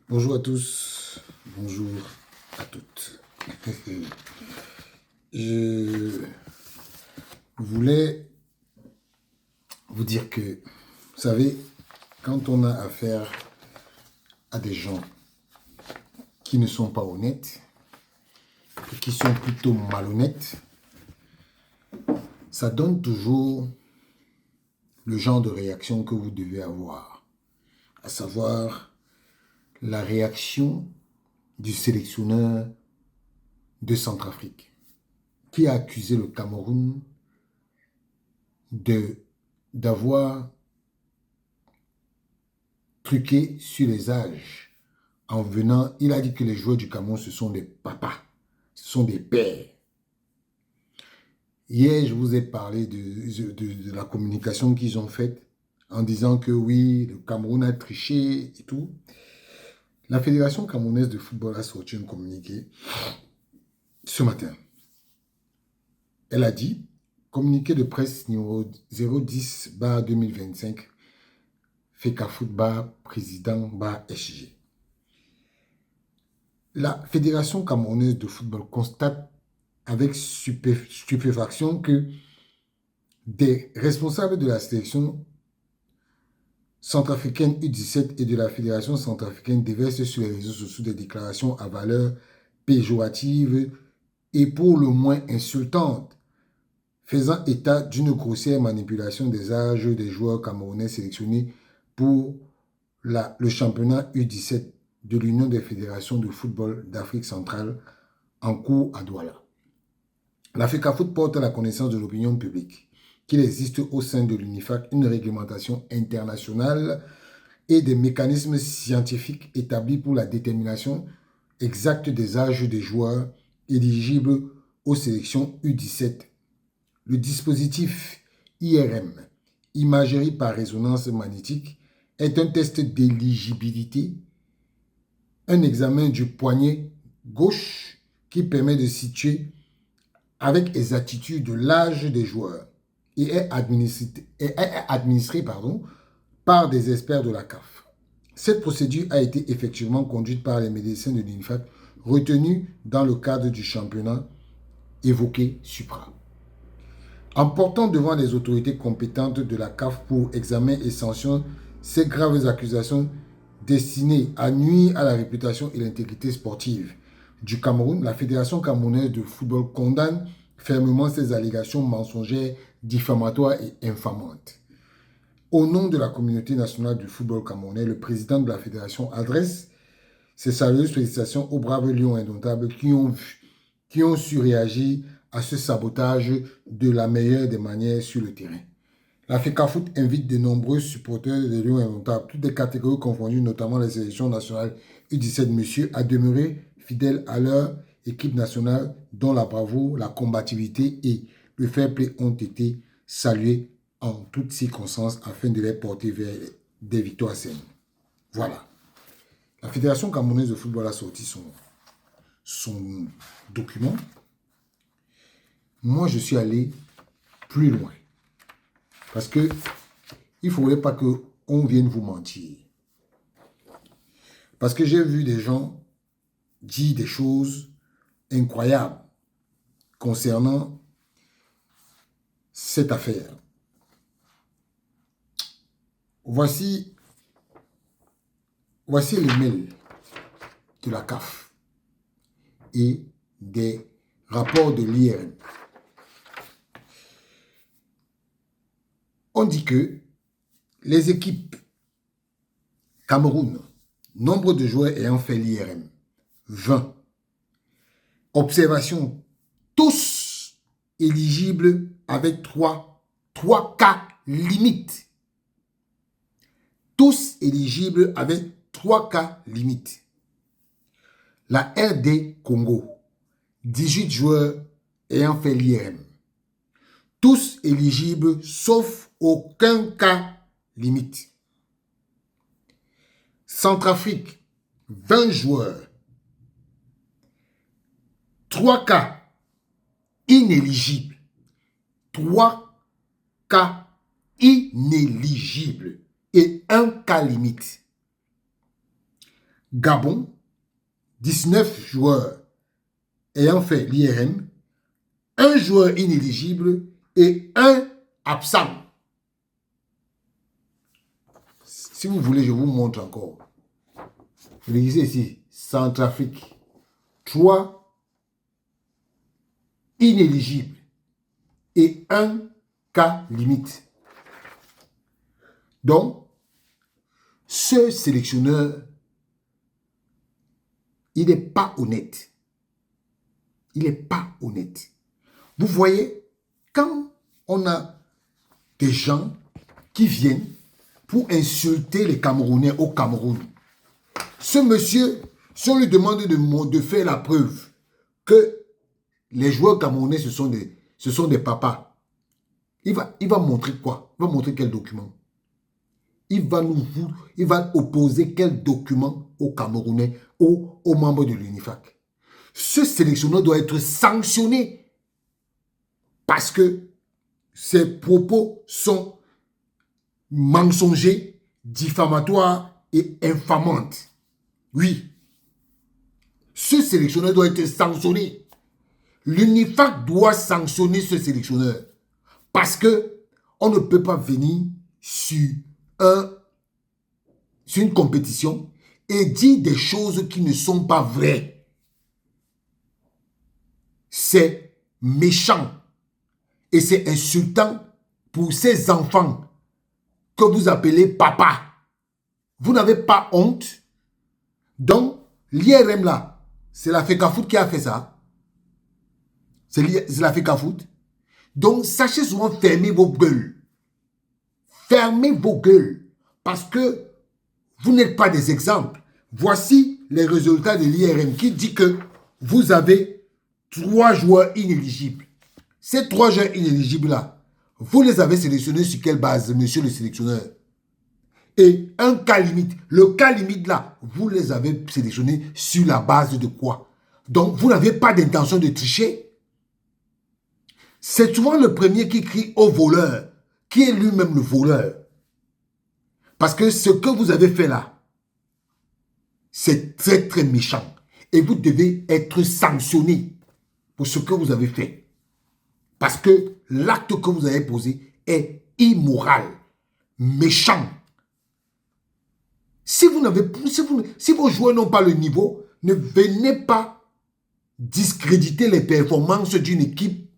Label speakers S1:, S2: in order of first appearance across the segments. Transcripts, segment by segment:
S1: Bonjour à tous, bonjour à toutes. Je voulais vous dire que, vous savez, quand on a affaire à des gens qui ne sont pas honnêtes, et qui sont plutôt malhonnêtes, ça donne toujours le genre de réaction que vous devez avoir, à savoir la réaction du sélectionneur de Centrafrique, qui a accusé le Cameroun d'avoir truqué sur les âges. En venant, il a dit que les joueurs du Cameroun, ce sont des papas, ce sont des pères. Hier, je vous ai parlé de la communication qu'ils ont faite en disant que oui, le Cameroun a triché et tout. La Fédération camerounaise de football a sorti un communiqué ce matin. Elle a dit, communiqué de presse numéro 010/2025, FECAFOOT/président/SG. La Fédération camerounaise de football constate avec stupéfaction que des responsables de la sélection centrafricaine U17 et de la Fédération centrafricaine déversent sur les réseaux sociaux des déclarations à valeur péjorative et pour le moins insultantes, faisant état d'une grossière manipulation des âges des joueurs camerounais sélectionnés pour le championnat U17 de l'Union des fédérations de football d'Afrique centrale en cours à Douala. La FECAFOOT porte à la connaissance de l'opinion publique qu'il existe au sein de l'UNIFAC une réglementation internationale et des mécanismes scientifiques établis pour la détermination exacte des âges des joueurs éligibles aux sélections U17. Le dispositif IRM, imagerie par résonance magnétique, est un test d'éligibilité, un examen du poignet gauche qui permet de situer avec exactitude l'âge des joueurs et est administré par des experts de la CAF. Cette procédure a été effectivement conduite par les médecins de l'UNIFAC retenus dans le cadre du championnat évoqué supra. En portant devant les autorités compétentes de la CAF pour examen et sanction ces graves accusations destinées à nuire à la réputation et l'intégrité sportive du Cameroun, la Fédération camerounaise de football condamne fermement ces allégations mensongères, diffamatoires et infamantes. Au nom de la communauté nationale du football camerounais, le président de la fédération adresse ses salueuses félicitations aux braves lions indomptables qui ont su réagir à ce sabotage de la meilleure des manières sur le terrain. La FECAFOOT invite de nombreux supporters des Lions indomptables, toutes les catégories confondues, notamment les sélections nationales U17 messieurs, à demeurer fidèles à leur équipe nationale dont la bravoure, la combativité et le fair play ont été salués en toutes circonstances afin de les porter vers des victoires saines. Voilà. La Fédération camerounaise de football a sorti son document. Moi, je suis allé plus loin. Parce que il ne faudrait pas qu'on vienne vous mentir. Parce que j'ai vu des gens dire des choses incroyables concernant cette affaire. Voici les mails de la CAF et des rapports de l'IRM. On dit que les équipes Cameroun, nombre de joueurs ayant fait l'IRM, 20. Observation, tous éligibles avec 3 cas limites. Tous éligibles avec 3 cas limites. La RD Congo, 18 joueurs ayant fait l'IRM. Tous éligibles sauf aucun cas limite. Centrafrique, 20 joueurs. 3 cas inéligibles. 3 cas inéligibles et 1 cas limite. Gabon, 19 joueurs ayant fait l'IRM, un joueur inéligible et un absent. Si vous voulez, je vous montre encore. Lisez ici, Centrafrique. 3 inéligibles et un cas limite. Donc, ce sélectionneur, il n'est pas honnête. Il n'est pas honnête. Vous voyez, quand on a des gens qui viennent pour insulter les Camerounais au Cameroun, ce monsieur, si on lui demande de faire la preuve que les joueurs camerounais, ce sont des papas, il va montrer quoi? Il va montrer quel document? Il va opposer quel document aux Camerounais, aux membres de l'UNIFAC? Ce sélectionneur doit être sanctionné parce que ses propos sont mensongers, diffamatoires et infamantes. Oui. Ce sélectionneur doit être sanctionné. L'UNIFAC doit sanctionner ce sélectionneur parce que on ne peut pas venir sur une compétition et dire des choses qui ne sont pas vraies. C'est méchant et c'est insultant pour ces enfants que vous appelez papa. Vous n'avez pas honte? Donc, l'IRM là, c'est la FECAFOOT qui a fait ça. C'est la FECAFOOT. Donc, sachez souvent fermer vos gueules. Fermez vos gueules. Parce que vous n'êtes pas des exemples. Voici les résultats de l'IRM qui dit que vous avez 3 joueurs inéligibles. Ces 3 joueurs inéligibles-là, vous les avez sélectionnés sur quelle base, monsieur le sélectionneur? Et un cas limite. Le cas limite là, vous les avez sélectionnés sur la base de quoi? Donc, vous n'avez pas d'intention de tricher. C'est souvent le premier qui crie au voleur, qui est lui-même le voleur. Parce que ce que vous avez fait là, c'est très très méchant. Et vous devez être sanctionné pour ce que vous avez fait. Parce que l'acte que vous avez posé est immoral, méchant. Si vos joueurs n'ont pas le niveau, ne venez pas discréditer les performances d'une équipe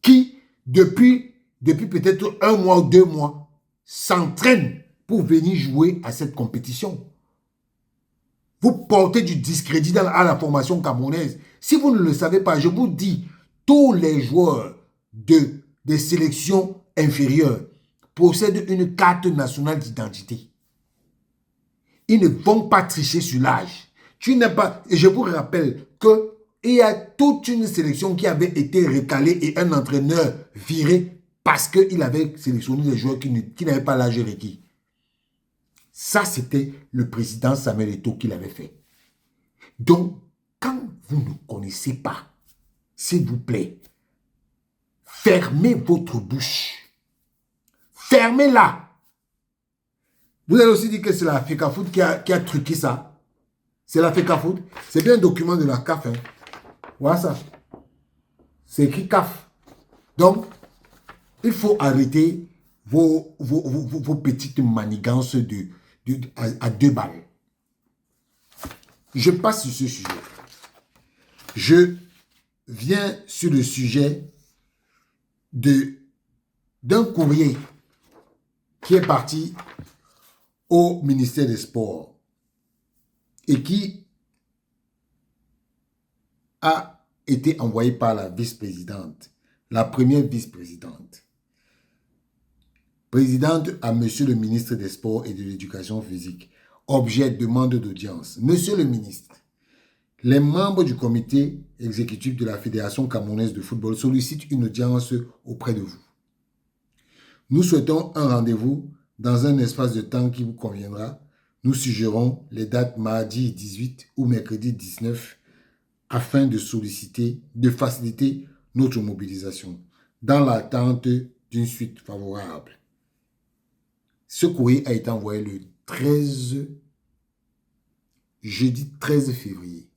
S1: qui, depuis peut-être 1 mois ou 2 mois, s'entraîne pour venir jouer à cette compétition. Vous portez du discrédit à la formation camerounaise. Si vous ne le savez pas, je vous dis, tous les joueurs des sélections inférieures possèdent une carte nationale d'identité. Ils ne vont pas tricher sur l'âge. Et je vous rappelle qu'il y a toute une sélection qui avait été recalée et un entraîneur viré parce qu'il avait sélectionné des joueurs qui n'avaient pas l'âge requis. Ça, c'était le président Samuel Eto'o qui l'avait fait. Donc, quand vous ne connaissez pas, s'il vous plaît, fermez votre bouche. Fermez-la. Vous allez aussi dire que c'est la FECAFOOT qui a truqué ça. C'est la FECAFOOT. C'est bien un document de la CAF. Hein. Voilà ça. C'est écrit CAF. Donc, il faut arrêter vos petites manigances à 2 balles. Je passe sur ce sujet. Je viens sur le sujet d'un courrier qui est parti au ministère des Sports et qui a été envoyé par la vice-présidente, la première vice-présidente. Présidente à Monsieur le ministre des Sports et de l'Éducation physique. Objet, demande d'audience. Monsieur le ministre, les membres du comité exécutif de la Fédération camerounaise de football sollicitent une audience auprès de vous. Nous souhaitons un rendez-vous dans un espace de temps qui vous conviendra. Nous suggérons les dates mardi 18 ou mercredi 19 afin de faciliter notre mobilisation dans l'attente d'une suite favorable. Ce courrier a été envoyé le 13 jeudi 13 février.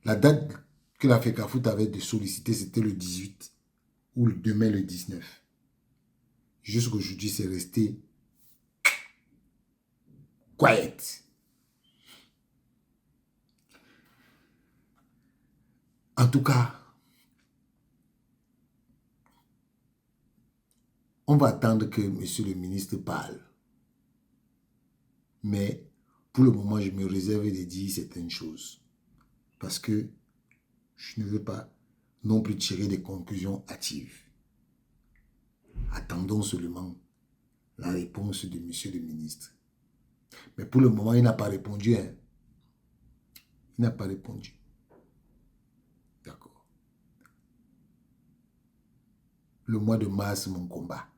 S1: La date que la FECAFOOT avait de solliciter, c'était le 18 ou demain le 19. Jusqu'aujourd'hui, c'est resté quiet. En tout cas, on va attendre que monsieur le ministre parle. Mais pour le moment, je me réserve de dire certaines choses. Parce que je ne veux pas non plus tirer des conclusions hâtives. Attendons seulement la réponse de monsieur le ministre. Mais pour le moment, il n'a pas répondu. Hein. Il n'a pas répondu. D'accord. Le mois de mars, mon combat.